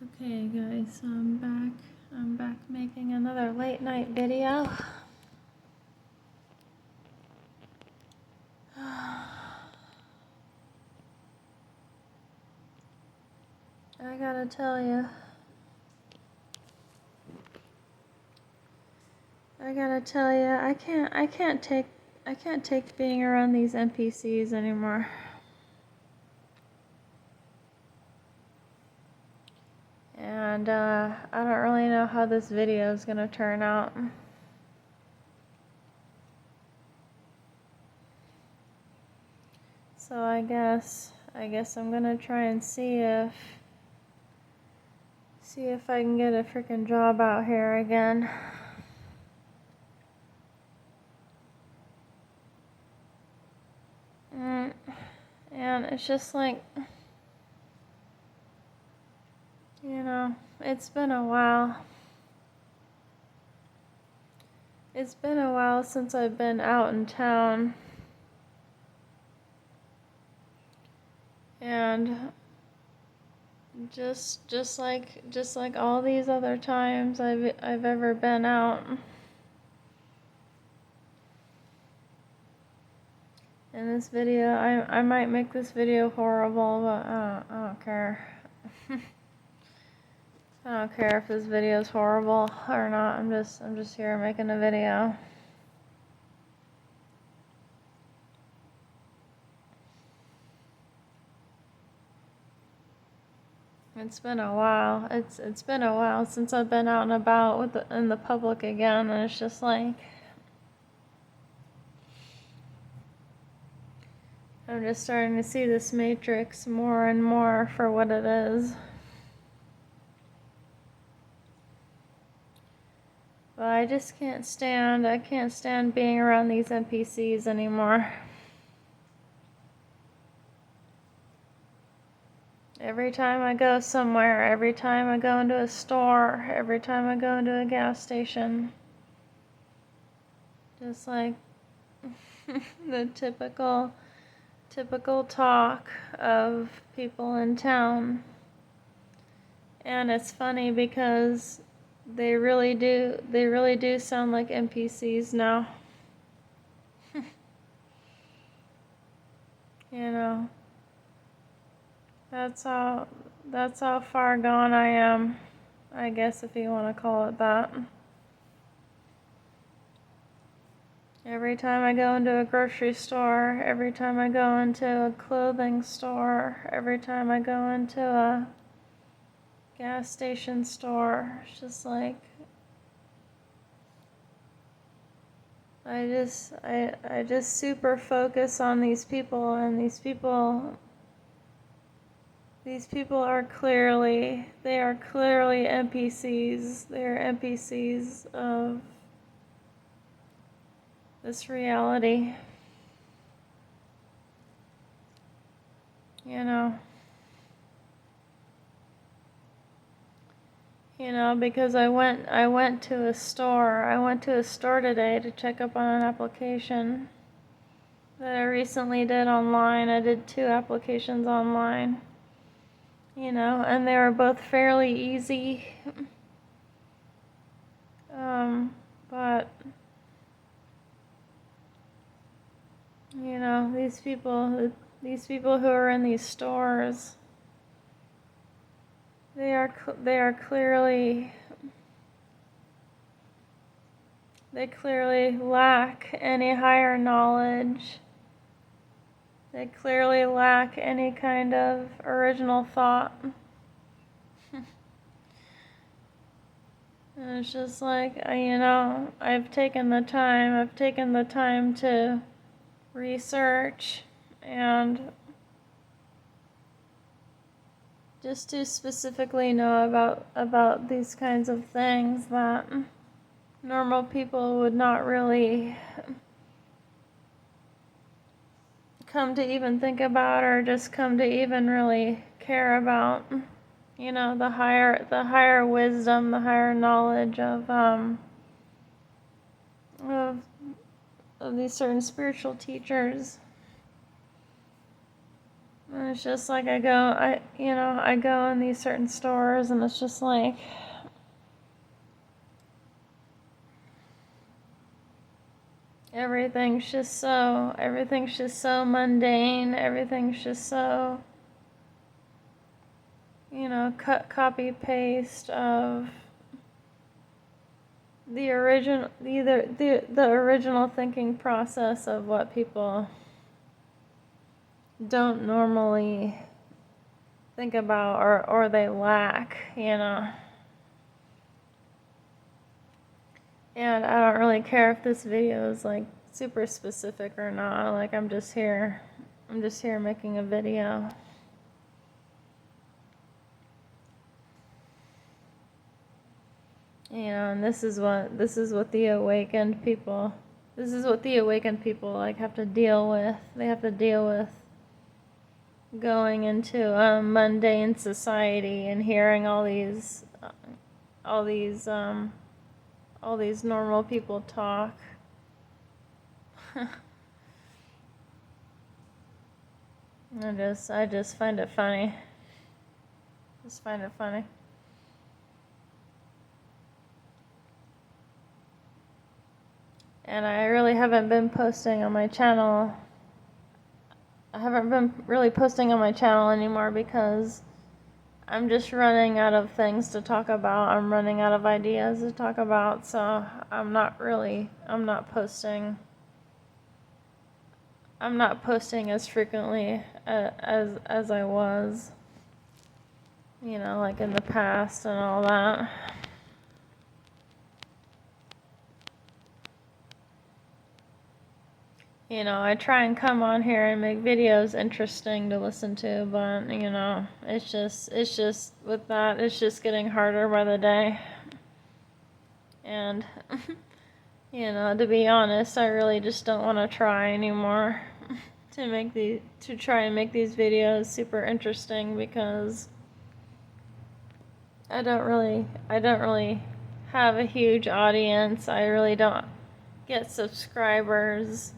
Okay guys, so I'm back. I'm back making another late night video. I gotta tell you. I can't take being around these NPCs anymore. And I don't really know how this video is gonna turn out. So I guess I'm gonna try and see if I can get a freaking job out here again. And it's just like, it's been a while. It's been a while since I've been out in town. And just like all these other times I've ever been out. In this video, I might make this video horrible, but I don't care. I don't care if this video is horrible or not. I'm just here making a video. It's been a while. It's been a while since I've been out and about in the public again, and it's just like I'm just starting to see this matrix more and more for what it is. But I just can't stand being around these NPCs anymore. Every time I go somewhere, every time I go into a store, every time I go into a gas station, just like the typical talk of people in town. And it's funny because they really do sound like NPCs now. That's how far gone I am, I guess, if you want to call it that. Every time I go into a grocery store, every time I go into a clothing store, every time I go into a gas station store, it's just like I just super focus on these people, and these people are clearly NPCs. They're NPCs of this reality. Because I went to a store today to check up on an application that I recently did online. I did 2 applications online. And they were both fairly easy. But these people who are in these stores, they clearly lack any higher knowledge. They clearly lack any kind of original thought. And it's just like, I've taken the time to research and just to specifically know about these kinds of things that normal people would not really come to even think about, or just come to even really care about. The higher wisdom, the higher knowledge of these certain spiritual teachers. And it's just like I go in these certain stores and it's just like, everything's just so mundane, everything's just so, copy paste of the original thinking process of what people don't normally think about or they lack, And I don't really care if this video is like super specific or not. Like I'm just here making a video. And this is what the awakened people like have to deal with. They have to deal with going into a mundane society and hearing all these normal people talk. I just find it funny. Just find it funny. And I really haven't been posting on my channel. I haven't been really posting on my channel anymore because I'm just running out of things to talk about. I'm running out of ideas to talk about, so I'm not posting as frequently as I was, like in the past and all that. I try and come on here and make videos interesting to listen to, but, it's just, with that, it's just getting harder by the day. And, to be honest, I really just don't want to try anymore to try and make these videos super interesting because I don't really have a huge audience. I really don't get subscribers.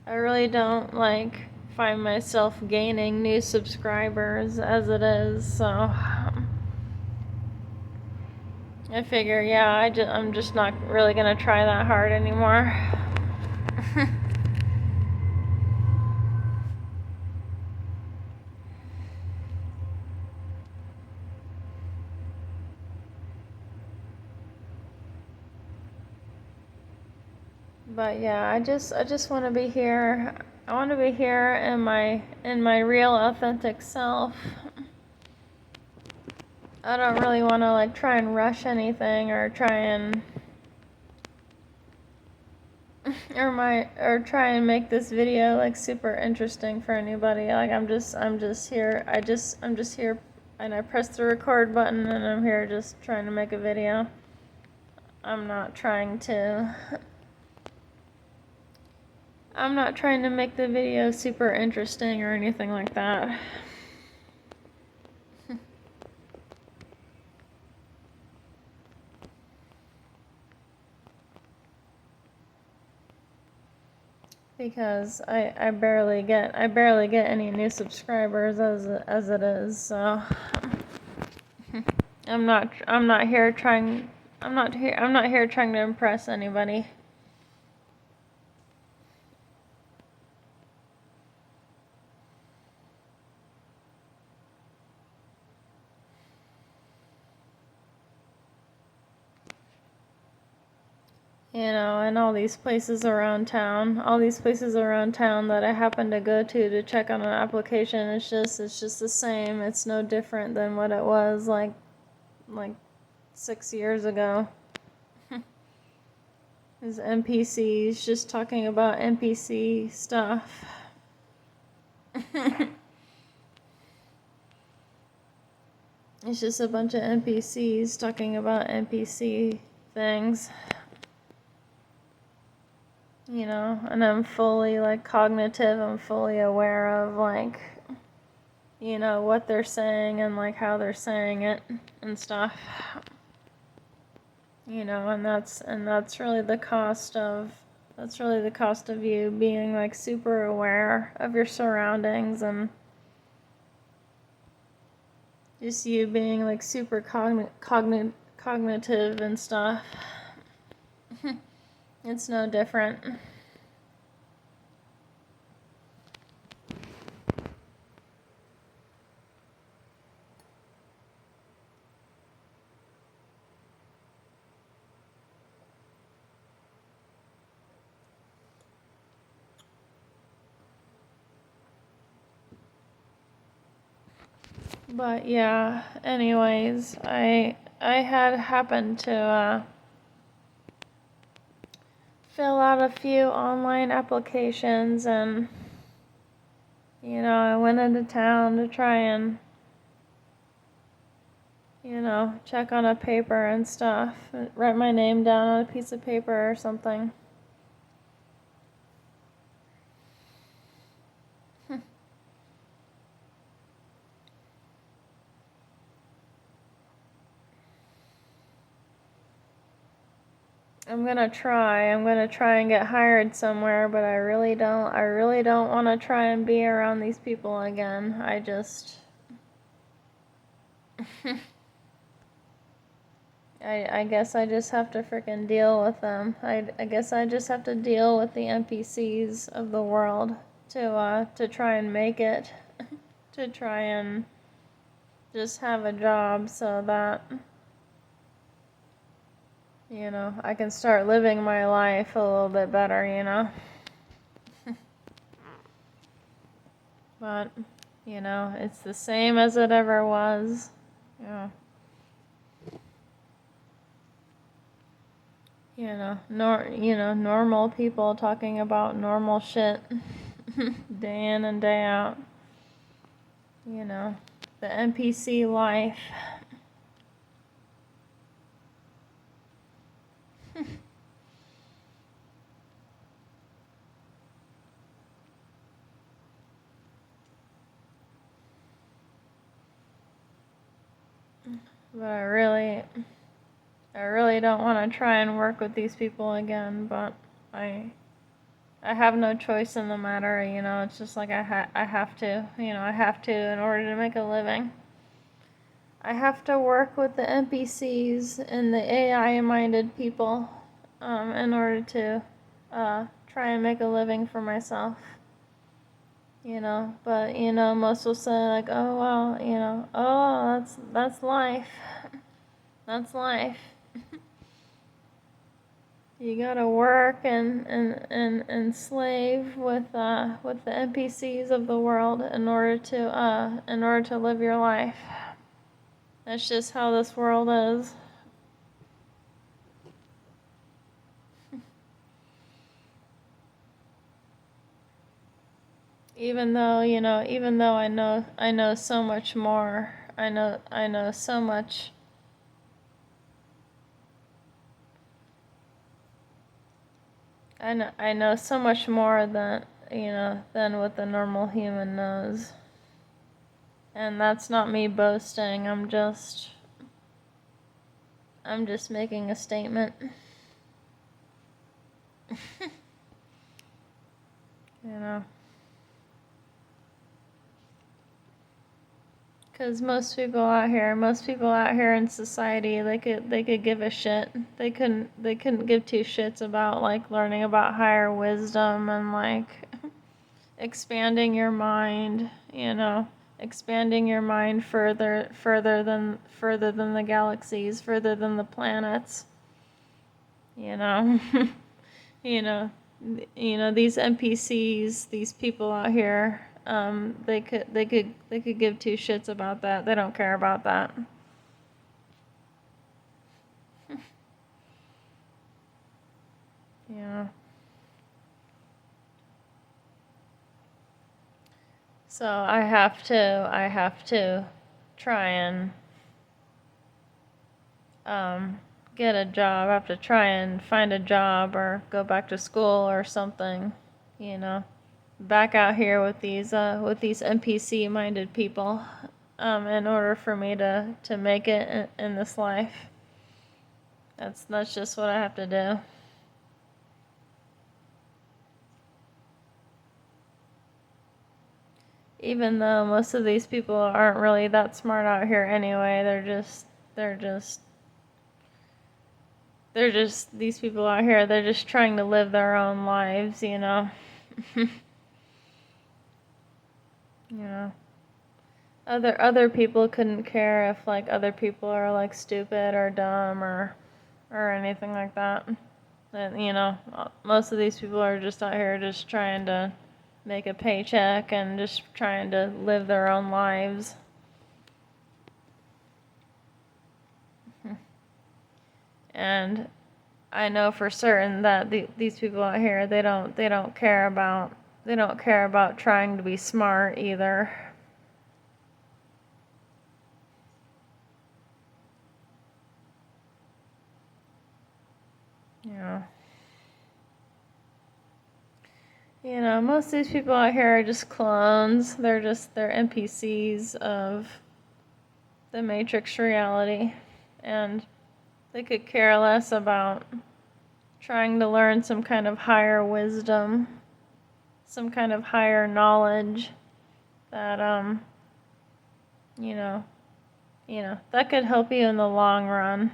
I really don't find myself gaining new subscribers as it is, so I figure, I'm just not really gonna try that hard anymore. But yeah, I just want to be here. I want to be here in my real authentic self. I don't really want to try and rush anything or try and try and make this video super interesting for anybody. I'm just here. I'm just here and I press the record button and I'm here just trying to make a video. I'm not trying to make the video super interesting or anything like that. Because I barely get any new subscribers as it is, so I'm not here trying to impress anybody. And all these places around town that I happen to go to check on an application, it's just the same. It's no different than what it was like 6 years ago. There's NPCs just talking about NPC stuff. It's just a bunch of NPCs talking about NPC things. And I'm fully cognitive, I'm fully aware of what they're saying and how they're saying it and stuff. And that's really the cost of you being super aware of your surroundings and Just you being like super cognitive and stuff. It's no different. But yeah, anyways, I had happened to fill out a few online applications, and I went into town to try and check on a paper and stuff, write my name down on a piece of paper or something. I'm gonna try and get hired somewhere, but I really don't want to try and be around these people again. I just, I guess I just have to frickin' deal with them. I guess I just have to deal with the NPCs of the world to try and make it, to try and just have a job so that, I can start living my life a little bit better. But, it's the same as it ever was. Yeah. Normal people talking about normal shit day in and day out. The NPC life. But I really don't want to try and work with these people again, but I have no choice in the matter, it's just like I have to, I have to in order to make a living. I have to work with the NPCs and the AI-minded people, in order to, try and make a living for myself. But, most will say like, oh, well, oh, that's life. That's life. You gotta work and slave with the NPCs of the world in order to live your life. That's just how this world is. Even though I know so much more. I know so much. I know so much more than what the normal human knows. And that's not me boasting. I'm just making a statement. Because most people out here in society, they could give a shit. They couldn't give two shits about like learning about higher wisdom and like expanding your mind, expanding your mind further than the galaxies, further than the planets. you know you know these NPCs, these people out here, they could give two shits about that. They don't care about that. Yeah. So I have to try and get a job. I have to try and find a job or go back to school or something, back out here with these NPC minded people, in order for me to make it in this life. That's just what I have to do. even though most of these people aren't really that smart out here anyway. They're just these people out here. They're just trying to live their own lives, you know. You know. Other people couldn't care if like other people are like stupid or dumb or anything like that. And you know, most of these people are just out here just trying to make a paycheck and just trying to live their own lives. And I know for certain that these people out here, they don't care about trying to be smart either. Yeah. You know, most of these people out here are just clones. They're NPCs of the Matrix reality. And they could care less about trying to learn some kind of higher wisdom, some kind of higher knowledge that you know, that could help you in the long run.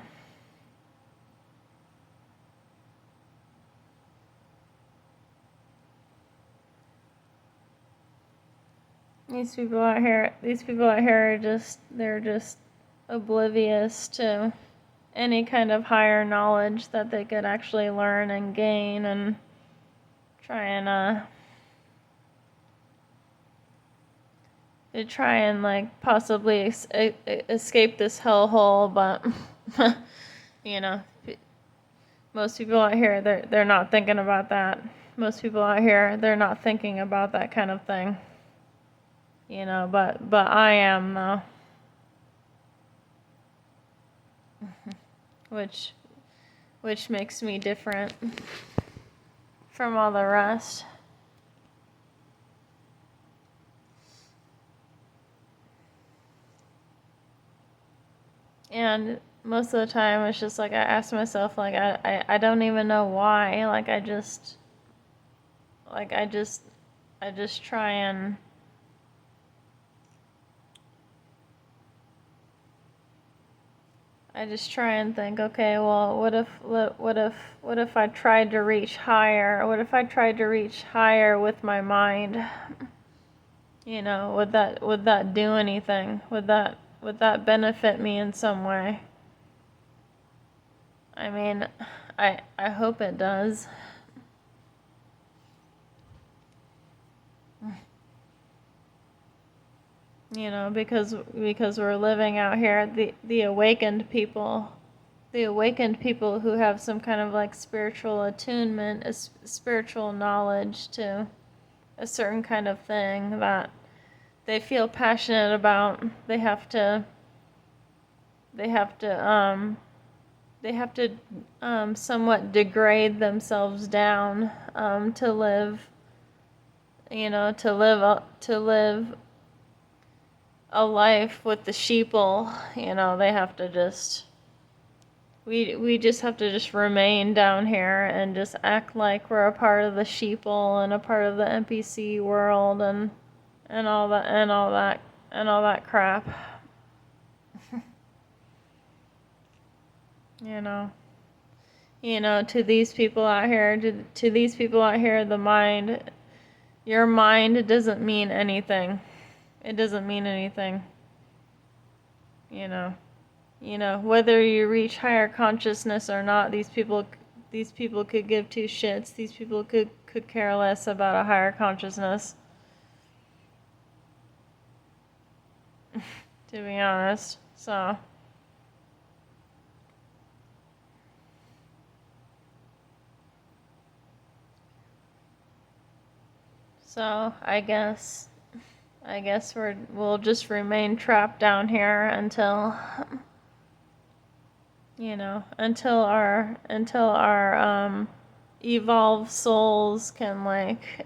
These people out here are they're just oblivious to any kind of higher knowledge that they could actually learn and gain and try and like possibly escape this hellhole, but you know, most people out here they're not thinking about that. Most people out here they're not thinking about that kind of thing. You know, but I am though. Which makes me different from all the rest. And most of the time it's just like I ask myself like I don't even know why. Like I just try and think, okay, well, what if I tried to reach higher? What if I tried to reach higher with my mind? You know, would that do anything? Would that benefit me in some way? I mean, I hope it does. You know, because we're living out here, the awakened people who have some kind of like spiritual attunement, a spiritual knowledge to a certain kind of thing that they feel passionate about. They have to somewhat degrade themselves down to live, you know, to live a life with the sheeple. You know, they have to just we just have to just remain down here and just act like we're a part of the sheeple and a part of the NPC world and all that crap. You know. You know, to these people out here, your mind doesn't mean anything. It doesn't mean anything. You know, whether you reach higher consciousness or not, these people could give two shits. These people could care less about a higher consciousness. To be honest. So I guess we'll just remain trapped down here until you know, until our evolved souls can like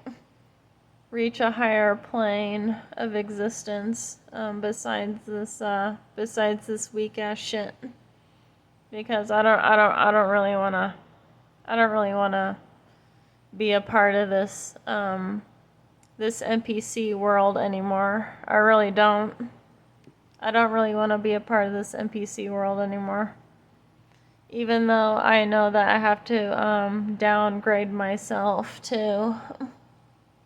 reach a higher plane of existence besides this weak ass shit. Because I don't really wanna be a part of this this NPC world anymore. I really don't. I don't really want to be a part of this NPC world anymore. Even though I know that I have to downgrade myself to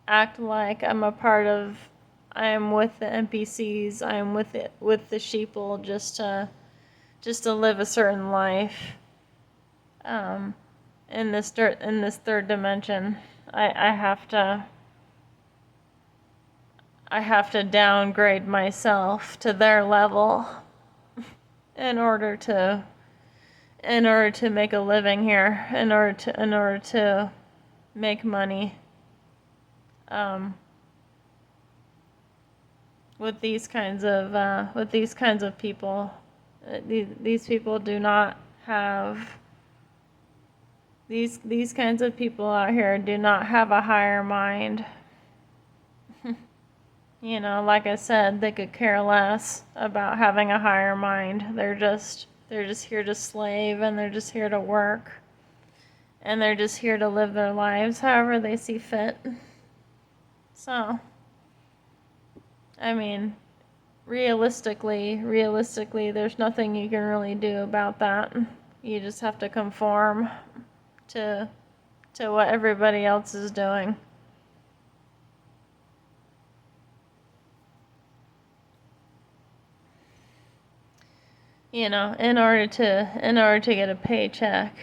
act like I'm a part of, I am with the NPCs, I am with the sheeple, just to live a certain life in this third dimension. I have to downgrade myself to their level in order to make a living here, in order to make money. With these kinds of people, these people do not have, these kinds of people out here do not have a higher mind. You know, like I said, they could care less about having a higher mind. They're just here to slave, and they're just here to work, and they're just here to live their lives however they see fit. So, I mean, realistically, there's nothing you can really do about that. You just have to conform to what everybody else is doing. You know, in order to get a paycheck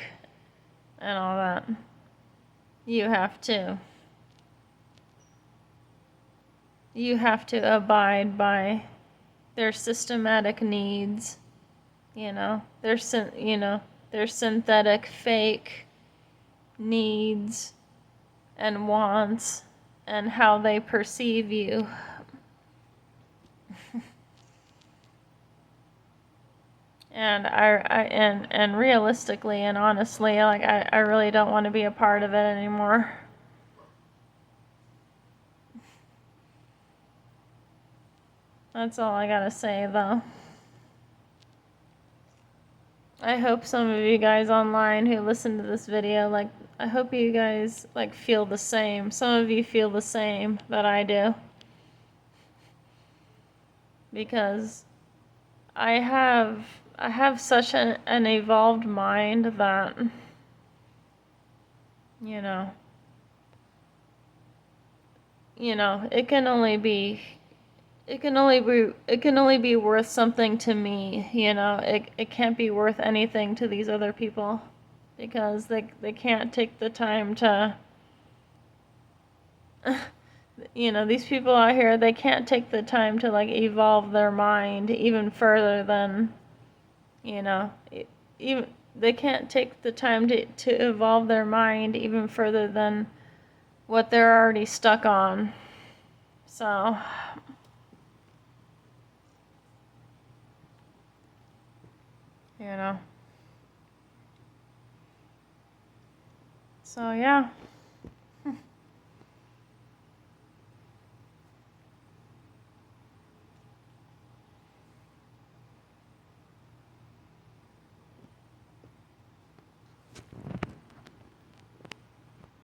and all that, you have to abide by their systematic needs. You know, their synthetic, fake needs and wants, and how they perceive you. And and realistically and honestly, like, I really don't want to be a part of it anymore. That's all I gotta say, though. I hope some of you guys online who listen to this video, like, I hope you guys, like, feel the same. Some of you feel the same that I do. Because I have such an evolved mind that, you know, it can only be worth something to me. You know, it can't be worth anything to these other people, because they can't take the time to you know, these people out here, they can't take the time to, like, evolve their mind even further than, you know, even they can't take the time to evolve their mind even further than what they're already stuck on. So, you know. So, yeah.